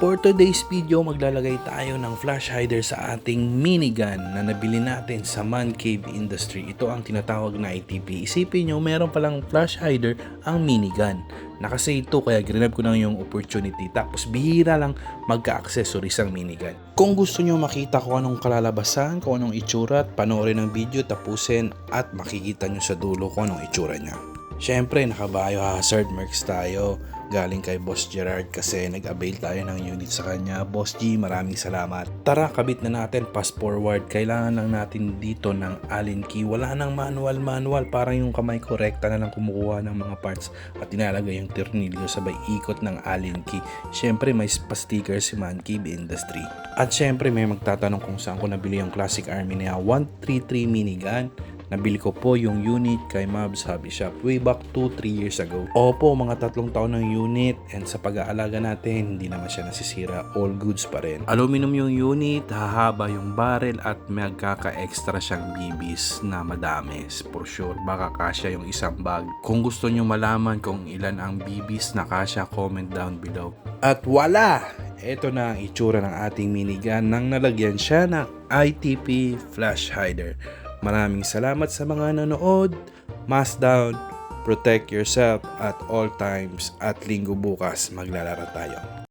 For today's video, maglalagay tayo ng flash hider sa ating minigun na nabili natin sa Man Cave Industry. Ito ang tinatawag na ITP. Isipin nyo, meron palang flash hider ang minigun. Nakasay ito kaya grinab ko na yung opportunity. Tapos bihira lang magka-accessories ang minigun. Kung gusto nyo makita kung anong kalalabasan, kung anong itsura, panoorin ang video, tapusin at makikita nyo sa dulo kung anong itsura niya. Siyempre, naka-biohazard marks tayo galing kay Boss Gerard kasi nag-avail tayo ng unit sa kanya. Boss G, maraming salamat. Tara, kabit na natin, fast forward. Kailangan lang natin dito ng Allen key. Wala nang manual. Parang yung kamay ko rekta na lang kumukuha ng mga parts at tinalagay yung tornilyo sabay ikot ng Allen key. Siyempre, may pa-sticker si Man Cave Industry. At siyempre, may magtatanong kung saan ko nabili yung Classic Army niya 133 minigun. Nabili ko po yung unit kay Mavs Hobby Shop way back 2-3 years ago. Opo, mga 3 taon ng unit and sa pag-aalaga natin, hindi naman siya nasisira. All goods pa rin. Aluminum yung unit, hahaba yung barrel at magkaka-extra siyang BBs na madami. For sure, baka kasya yung isang bag. Kung gusto nyo malaman kung ilan ang BBs na kasya, comment down below. At wala! Ito na ang itsura ng ating minigun nang nalagyan siya ng ITP flash hider. Maraming salamat sa mga nanood. Mask down, protect yourself at all times at linggo bukas maglalaro tayo.